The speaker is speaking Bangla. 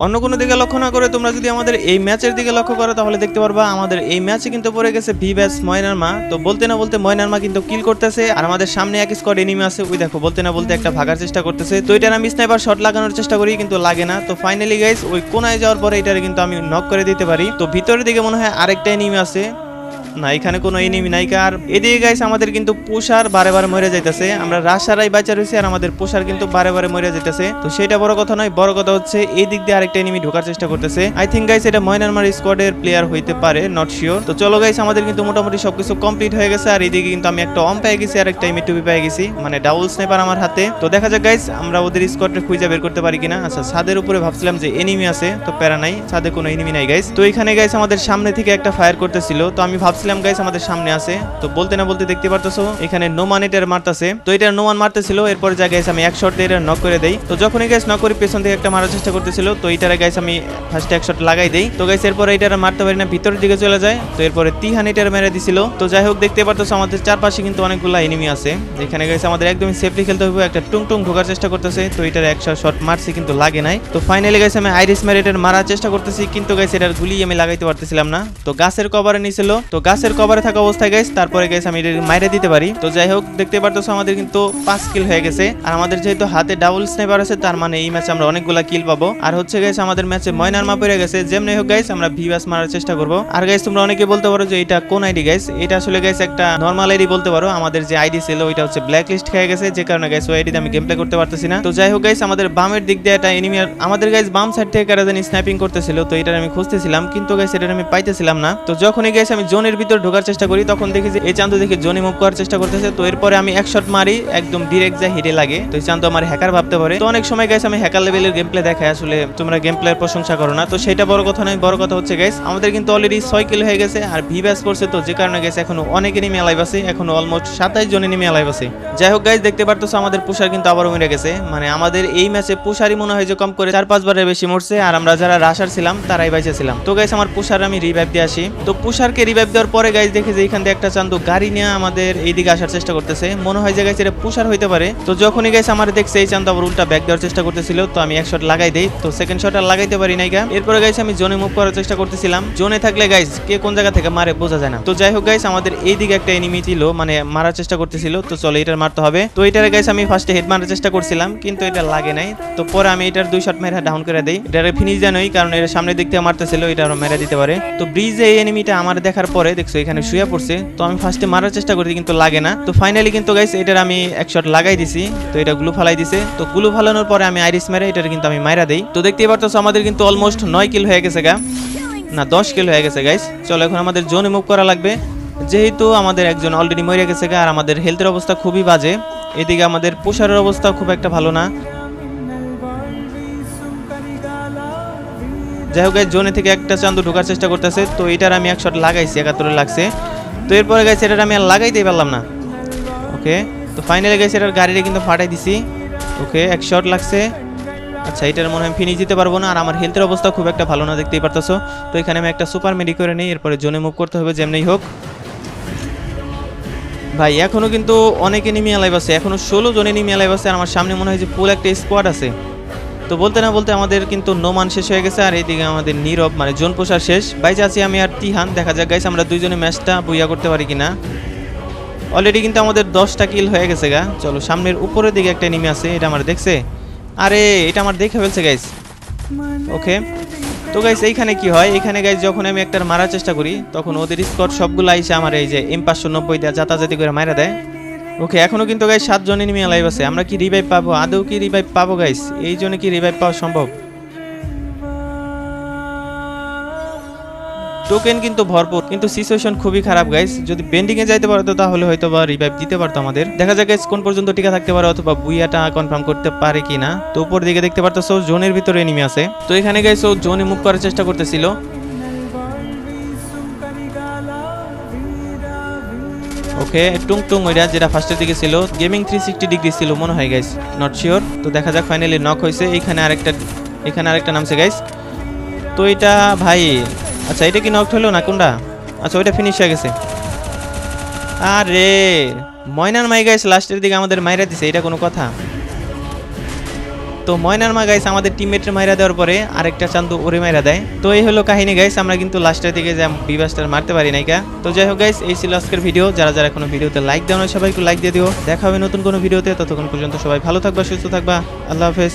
অন্য কোনো দিকে লক্ষ্য না করে তোমরা যদি আমাদের এই ম্যাচের দিকে লক্ষ্য করো তাহলে দেখতে পারবা আমাদের এই ম্যাচে কিন্তু পড়ে গেছে ভিভ্যাস ময়নার মা। তো বলতে না বলতে ময়নার মা কিন্তু কিল করতেছে আর আমাদের সামনে এক স্কোয়াড এনিমি আছে, ওই দেখো বলতে না বলতে একটা ভাগার চেষ্টা করতেছে। তো এটার আমি স্নাইপার শট লাগানোর চেষ্টা করি কিন্তু লাগে না। তো ফাইনালি গাইস ওই কোনায় যাওয়ার পরে এটারে কিন্তু আমি নক করে দিতে পারি। তো ভিতরের দিকে মনে হয় আরেকটা এনিমি আছে, না এখানে কোনো এনিমি নাই। আর এদিকে গাইস আমাদের কিন্তু পুষার বারে বারে মরে যাইতেছে, আমরা রাশারাই বাঁচা রয়েছি আর আমাদের পুষার কিন্তু বারে বারে মরে যাইতেছে। তো সেটা বড় কথা নয়, বড় কথা হচ্ছে এই দিক দিয়ে আরেকটা এনিমি ঢোকার চেষ্টা করতেছে। আই থিঙ্ক গাইস এটা ময়নারমার স্কোয়াডের প্লেয়ার হইতে পারে, নট শিওর। তো চলো গাইস আমাদের কিন্তু মোটামুটি সবকিছু কমপ্লিট হয়ে গেছে আর এদিকে কিন্তু আমি একটা অম পেয়ে গেছি আর একটা এমএ2 পেয়ে গেছি, মানে ডাবল স্নাইপার আমার হাতে। তো দেখা যাক গাইস আমরা ওদের স্কোয়াডটা খুঁজে বের করতে পারি কিনা। আচ্ছা ছাদের উপরে ভাবছিলাম যে এনিমি আছে, তো প্যারা নাই, ছাদে কোনো এনিমি নাই গাইস। তো এখানে গাইস আমাদের সামনে থেকে একটা ফায়ার করতেছিল, তো আমি ভাবছিলাম গাইস আমাদের সামনে আছে। তো বলতে না বলতে দেখতে পারতেছো এখানে নোমান এটার মারতেছে। তো এটা নোমান মারতেছিল, এরপর যা গাইস আমি এক শট দিয়ে এটা নক করে দেই। তো যখনই গাইস নক করি পেছন থেকে একটা মারার চেষ্টা করতেছিল, তো এটারে গাইস আমি ফার্স্টে এক শট লাগাই দেই। তো গাইস এরপর এটারে মারতে পারি না, ভিতরের দিকে চলে যায়। তো এরপরে তিহান এটারে মেরে দিছিল। তো যাই হোক দেখতে পারতেছো আমাদের চারপাশে কিন্তু অনেকগুলো এনিমি আছে। এখানে গাইস আমাদের একদমই সেফলি খেলতে হবে। একটা টুং টুং ঢোকার চেষ্টা করতেছে, তো এটার একশো শট মারছি কিন্তু লাগে নাই। তো ফাইনালি গাইস আমি আইরিস মেরে এটার মারার চেষ্টা করতেছি কিন্তু গাইস এটার গুলি আমি লাগাইতে পারতেছিলাম না। তো গাছের কভারে নিছিল, তো গাছের কভারে থাকা অবস্থায় গাইস তারপরে গাইস আমি এটা মাইরে দিতে পারি। তো যাই হোক দেখতে পারতেছো আমাদের কিন্তু 5 কিল হয়ে গেছে আর আমাদের যেহেতু হাতে ডাবল স্নাইপার আছে তার মানে এই ম্যাচে আমরা অনেকগুলা কিল পাবো। আর হচ্ছে গাইস আমাদের ম্যাচে ময়নার মা পড়ে গেছে, যেমনি হোক গাইস আমরা ভিভাস মারার চেষ্টা করব। আর গাইস তোমরা অনেকে বলতে পারো যে এটা কোন আইডি গাইস, এটা আসলে গাইস একটা নরমাল আইডি বলতে পারো। আমাদের যে আইডি ছিল ওইটা হচ্ছে ব্ল্যাক লিস্ট খেয়ে গেছে, যে কারণে গাইস ওই আইডিতে আমি গেম প্লে করতে পারতেছি না। তো যাই হোক গাইস আমাদের বামের দিক দিয়ে একটা এনিমি, আমাদের গাইস বাম সাইড থেকে কারা জানি স্নাইপিং করতেছিল, তো এটা আমি খুঁজতেছিলাম কিন্তু গাইস এটা আমি পাইতেছিলাম না। তো যখনই গাইস আমি জোনের ভিতর ঢোকার চেষ্টা করি তখন দেখি যে এই চান্দু দেখে জোনে মুভ করার চেষ্টা করতেছে। তো এরপরে আমি এক শট মারি, একদম ডিরেক্ট যা হিটে লাগে। তো চান্দু আমার হ্যাকার ভাবতে পারে। তো অনেক সময় গাইস আমি হ্যাকার লেভেলের গেম প্লে দেখাই, আসলে তোমরা গেম প্লের প্রশংসা করো না, তো সেটা বড় কথা নয়। বড় কথা হচ্ছে গাইস আমাদের কিন্তু অলরেডি 6 কিল হয়ে গেছে আর ভিভাস পড়ছে, তো যে কারণে গাইস এখনো অনেক এনিমি লাইভ আছে, এখনো অলমোস্ট 27 জন এনিমি লাইভ আছে। যাই হোক গাইস দেখতে পারতেছো আমাদের পুষার কিন্তু আবারও মরে গেছে, মানে আমাদের এই ম্যাচে পুষারই মনে হয় যে কম করে 4-5 বারের বেশি মরছে আর আমরা যারা রাশার ছিলাম তারাই বাইচে ছিলাম। তো গাইস আমার পুষার আমি রিভাইভ দিয়ে আসি। তো পুষারকে রিভাইভ দেওয়ার পরে গাইস দেখে যে এখান থেকে একটা চান্দু গাড়ি নিয়ে আমাদের এইদিকে আসার চেষ্টা করতেছে, মনে হয় যে গাইস এটা পুষার হইতে পারে। তো যখনই গাইস আমার দেখছে এই চান্দু আবার উল্টা ব্যাক দেওয়ার চেষ্টা করতেছিল, তো আমি এক শট লাগাই দেই। তো সেকেন্ড শট আর লাগাইতে পারি নাই গা। এরপরে গাইস আমি জোনে মুভ করার চেষ্টা করতেছিলাম, জোনে থাকলে গাইস কে কোন জায়গা থেকে মারে বোঝা যায় না। তো যাই হোক গাইস আমাদের এইদিকে একটা এনিমি ছিল, মানে মারার চেষ্টা করতেছিল, তো চলো এটার মারতে হবে। তো এটারে গাইস আমি ফার্স্টে হেড মারার চেষ্টা করছিলাম কিন্তু এটা লাগে নাই। তো পরে আমি এটার 2 শট মেরে ডাউন করে দেই, এটারে ফিনিশ জানোই কারণ এর সামনে দিক থেকে মারতেছিল, এটা আরো মেরে দিতে পারে। তো ব্রিজে এই এনিমিটা আমার দেখার পরে দেখছো এখানে শুয়ে পড়ছে, তো আমি ফার্স্টে মারার চেষ্টা করি কিন্তু লাগে না। তো ফাইনালি কিন্তু গাইস এটার আমি এক শট লাগাই দিছি, তো এটা গ্লু ফালাই দিছে। তো গ্লু ফালানোর পরে আমি আইরিস মেরে এটার কিন্তু আমি মাইরা দেই। তো দেখতেই পারতেছো আমাদের কিন্তু অলমোস্ট 9 কিল হয়ে গেছে গা, না 10 কিল হয়ে গেছে গাইস। চলো এখন আমাদের জোনে মুভ করা লাগবে, যেহেতু আমাদের একজন অলরেডি মরে গেছে গা আর আমাদের হেলথের অবস্থা খুবই বাজে। এদিকে আমাদের পুষারের অবস্থা খুব একটা ভালো না। যাই হোক গাইস জোনে থেকে একটা চান্দু ঢোকার চেষ্টা করতেছে, তো এটার আমি এক শট লাগাইছি, 71 লাগছে। তো এরপরে গাইস এটার আমি আর লাগাইতেই পারলাম না। ওকে তো ফাইনালি গাইস এটার গাড়িটা কিন্তু ফাটাই দিছি। ওকে এক শট লাগছে। আচ্ছা এটার মনে হয় ফিনিশ দিতে পারবো না আর আমার হেলথের অবস্থা খুব একটা ভালো না, দেখতেই পারতেছো। তো এখানে আমি একটা সুপার মেডি করে নিই, এরপরে জোনে মুভ করতে হবে যেমনি হোক। ভাই এখনো কিন্তু অনেক এনিমি লাইভ আছে, এখনো 16 জন এনিমি লাইভ আছে আর আমার সামনে মনে হয় যে ফুল একটা স্কোয়াড আছে। তো বলতে না বলতে আমাদের কিন্তু নোমান শেষ হয়ে গেছে আর এইদিকে আমাদের নীরব মানে জোন পোষার শেষ। বাইচে আছি আমি আর তিহান, দেখা যাক গাইস আমরা দুইজনে ম্যাচটা বুইয়া করতে পারি কিনা। অলরেডি কিন্তু আমাদের 10টা কিল হয়ে গেছে গা। চলো সামনের উপরের দিকে একটা এনিমি আছে, এটা আমার দেখছে, আরে এটা আমার দেখে ফেলছে গাইস। ওকে তো গাইস এইখানে কি হয়, এখানে গাইস যখন আমি একটার মারার চেষ্টা করি তখন ওদের স্কোয়াড সবগুলো আইসে আমার এই যে M590 দিয়ে জাতাজাতি করে মারা দেয়। ওকে এখনো কিন্তু গাইস 7 জন এনিমি লাইভ আছে, আমরা কি রিভাইভ পাবো, আদৌ কি রিভাইভ পাবো গাইস, এই জন্য কি রিভাইভ পাওয়া সম্ভব? টোকেন কিন্তু ভরপুর কিন্তু সিচুয়েশন খুবই খারাপ গাইস, যদি বেন্ডিং এ যাইতে পারতো তাহলে হয়তো বা রিভাইভ দিতে পারতো আমাদের। দেখা যাক গাইস কোন পর্যন্ত টিকা থাকতে পারে অথবা বুইয়াটা কনফার্ম করতে পারে কিনা। তো উপর দিকে দেখতে পারতেছো জোনের ভিতরে এনিমি আছে, তো এখানে গাইস ও জোনে মুভ করার চেষ্টা করতেছিল। ওকে টুং টুং ওইটা যেটা ফার্স্টের দিকে ছিল গেমিং 360 ডিগ্রি ছিল মনে হয় গাইস, নট শিওর। তো দেখা যাক ফাইনালি নক হয়েছে, এখানে আরেকটা নামছে গাইস। তো এটা ভাই আচ্ছা এটা কি নক হলো না কোনটা, আচ্ছা ওইটা ফিনিশ হয়ে গেছে। আরে ময়নার মাই গাইস লাস্টের দিকে আমাদের মাইরা দিছে, এটা কোনো কথা? তো ময়নার মা গাইস আমাদের টিমমেটের মাইরা দেওয়ার পরে আরেকটা চান্দু ওরে মাইরা দেয়। তো এই হলো কাহিনী গাইস, আমরা কিন্তু লাস্টের দিকে যে বিবাসটার মারতে পারি নাই কা। তো যাই হোক গাইস, এই ছিল আজকের ভিডিও। যারা যারা কোনো ভিডিওতে লাইক দেওয়া সবাই একটু লাইক দিয়ে দিও। দেখা হবে নতুন কোনো ভিডিওতে, ততক্ষণ পর্যন্ত সবাই ভালো থাকবা, সুস্থ থাকবা। আল্লাহ হাফেজ।